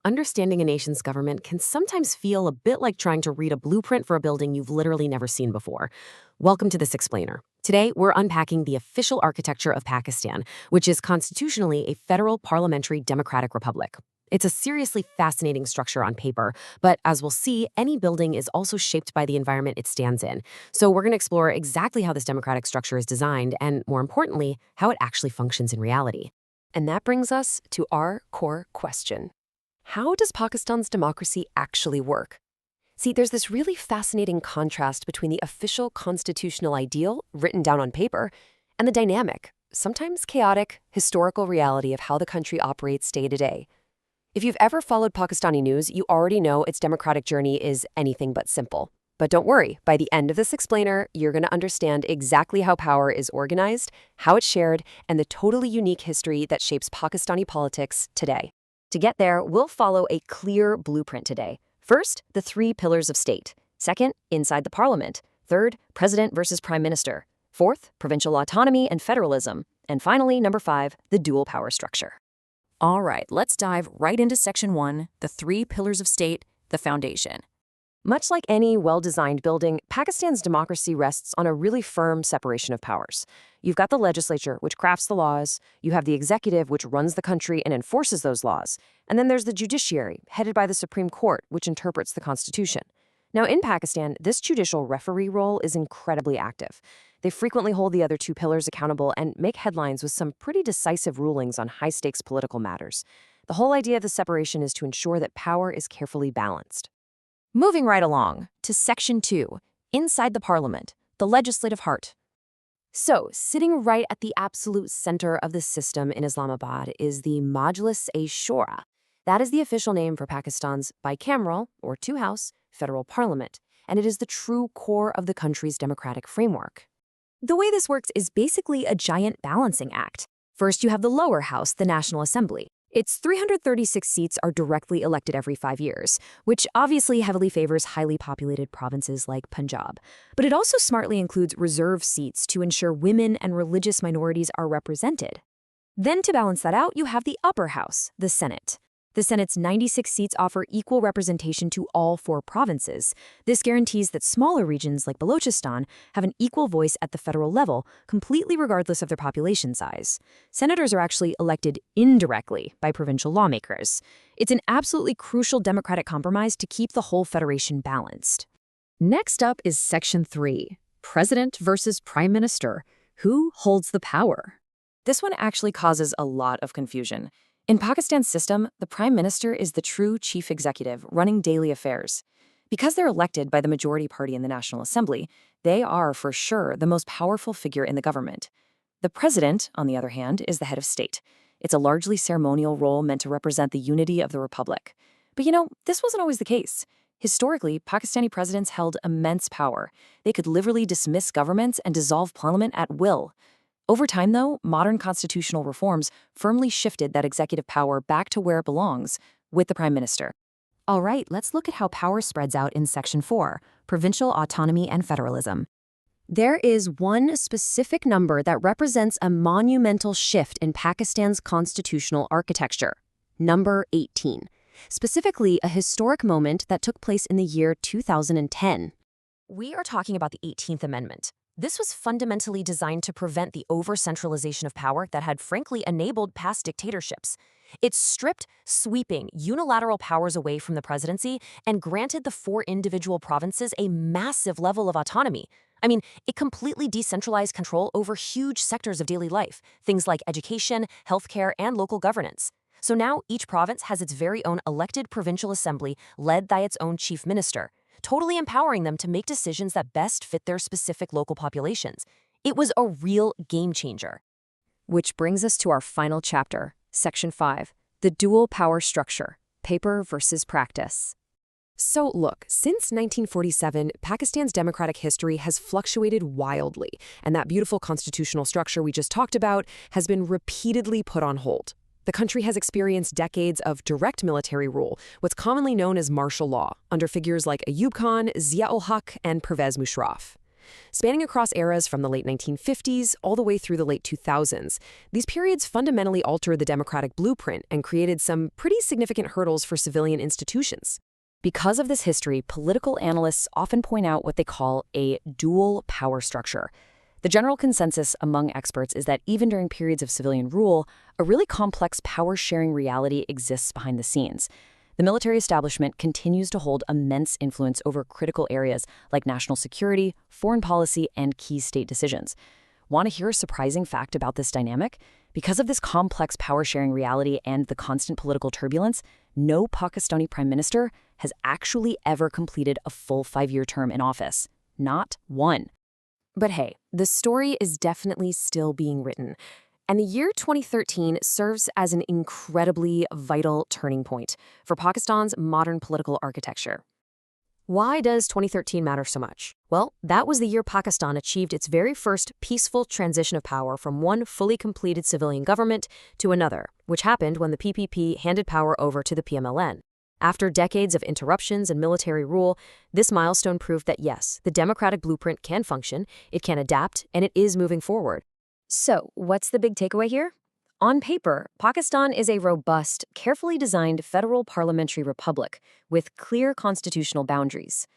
Understanding a nation's government can sometimes feel a bit like trying to read a blueprint for a building you've literally never seen before. Welcome to this explainer. Today, we're unpacking the official architecture of Pakistan, which is constitutionally a federal parliamentary democratic republic. It's a seriously fascinating structure on paper, but as we'll see, any building is also shaped by the environment it stands in. So we're going to explore exactly how this democratic structure is designed and, more importantly, how it actually functions in reality. And that brings us to our core question. How does Pakistan's democracy actually work? See, there's this really fascinating contrast between the official constitutional ideal, written down on paper, and the dynamic, sometimes chaotic, historical reality of how the country operates day to day. If you've ever followed Pakistani news, you already know its democratic journey is anything but simple. But don't worry, by the end of this explainer, you're going to understand exactly how power is organized, how it's shared, and the totally unique history that shapes Pakistani politics today. To get there, we'll follow a clear blueprint today. First, the three pillars of state. Second, inside the parliament. Third, president versus prime minister. Fourth, provincial autonomy and federalism. And finally, number 5, the dual power structure. All right, let's dive right into Section 1, the three pillars of state, the foundation. Much like any well-designed building, Pakistan's democracy rests on a really firm separation of powers. You've got the legislature, which crafts the laws. You have the executive, which runs the country and enforces those laws. And then there's the judiciary, headed by the Supreme Court, which interprets the Constitution. Now, in Pakistan, this judicial referee role is incredibly active. They frequently hold the other two pillars accountable and make headlines with some pretty decisive rulings on high-stakes political matters. The whole idea of the separation is to ensure that power is carefully balanced. Moving right along to Section 2, inside the parliament, the legislative heart. So, sitting right at the absolute center of the system in Islamabad is the Majlis-e-Shura. That is the official name for Pakistan's bicameral, or two-house, federal parliament, and it is the true core of the country's democratic framework. The way this works is basically a giant balancing act. First, you have the lower house, the National Assembly. Its 336 seats are directly elected every 5 years, which obviously heavily favors highly populated provinces like Punjab. But it also smartly includes reserve seats to ensure women and religious minorities are represented. Then to balance that out, you have the upper house, the Senate. The Senate's 96 seats offer equal representation to all 4 provinces. This guarantees that smaller regions like Balochistan have an equal voice at the federal level, completely regardless of their population size. Senators are actually elected indirectly by provincial lawmakers. It's an absolutely crucial democratic compromise to keep the whole federation balanced. Next up is Section 3, President versus Prime Minister. Who holds the power? This one actually causes a lot of confusion. In Pakistan's system, the prime minister is the true chief executive running daily affairs. Because they're elected by the majority party in the National Assembly, they are, for sure, the most powerful figure in the government. The president, on the other hand, is the head of state. It's a largely ceremonial role meant to represent the unity of the republic. But this wasn't always the case. Historically, Pakistani presidents held immense power. They could literally dismiss governments and dissolve parliament at will. Over time, though, modern constitutional reforms firmly shifted that executive power back to where it belongs, with the prime minister. All right, let's look at how power spreads out in Section 4, provincial autonomy and federalism. There is one specific number that represents a monumental shift in Pakistan's constitutional architecture, number 18. Specifically, a historic moment that took place in the year 2010. We are talking about the 18th Amendment. This was fundamentally designed to prevent the over-centralization of power that had frankly enabled past dictatorships. It stripped sweeping, unilateral powers away from the presidency and granted the 4 individual provinces a massive level of autonomy. It completely decentralized control over huge sectors of daily life, things like education, healthcare, and local governance. So now each province has its very own elected provincial assembly led by its own chief minister, totally empowering them to make decisions that best fit their specific local populations. It was a real game changer. Which brings us to our final chapter, Section 5, the dual power structure, paper versus practice. So look, since 1947, Pakistan's democratic history has fluctuated wildly, and that beautiful constitutional structure we just talked about has been repeatedly put on hold. The country has experienced decades of direct military rule, what's commonly known as martial law, under figures like Ayub Khan, Zia-ul-Haq, and Pervez Musharraf. Spanning across eras from the late 1950s all the way through the late 2000s, these periods fundamentally altered the democratic blueprint and created some pretty significant hurdles for civilian institutions. Because of this history, political analysts often point out what they call a dual power structure. The general consensus among experts is that even during periods of civilian rule, a really complex power-sharing reality exists behind the scenes. The military establishment continues to hold immense influence over critical areas like national security, foreign policy, and key state decisions. Want to hear a surprising fact about this dynamic? Because of this complex power-sharing reality and the constant political turbulence, no Pakistani prime minister has actually ever completed a full 5-year term in office. Not one. But hey, the story is definitely still being written. And the year 2013 serves as an incredibly vital turning point for Pakistan's modern political architecture. Why does 2013 matter so much? Well, that was the year Pakistan achieved its very first peaceful transition of power from one fully completed civilian government to another, which happened when the PPP handed power over to the PMLN. After decades of interruptions and military rule, this milestone proved that yes, the democratic blueprint can function, it can adapt, and it is moving forward. So, what's the big takeaway here? On paper, Pakistan is a robust, carefully designed federal parliamentary republic with clear constitutional boundaries.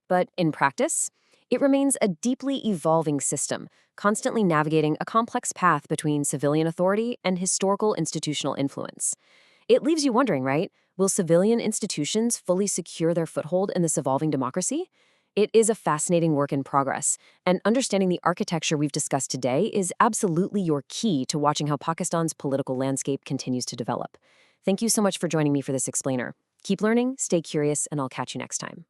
But in practice, it remains a deeply evolving system, constantly navigating a complex path between civilian authority and historical institutional influence. It leaves you wondering, right? Will civilian institutions fully secure their foothold in this evolving democracy? It is a fascinating work in progress, and understanding the architecture we've discussed today is absolutely your key to watching how Pakistan's political landscape continues to develop. Thank you so much for joining me for this explainer. Keep learning, stay curious, and I'll catch you next time.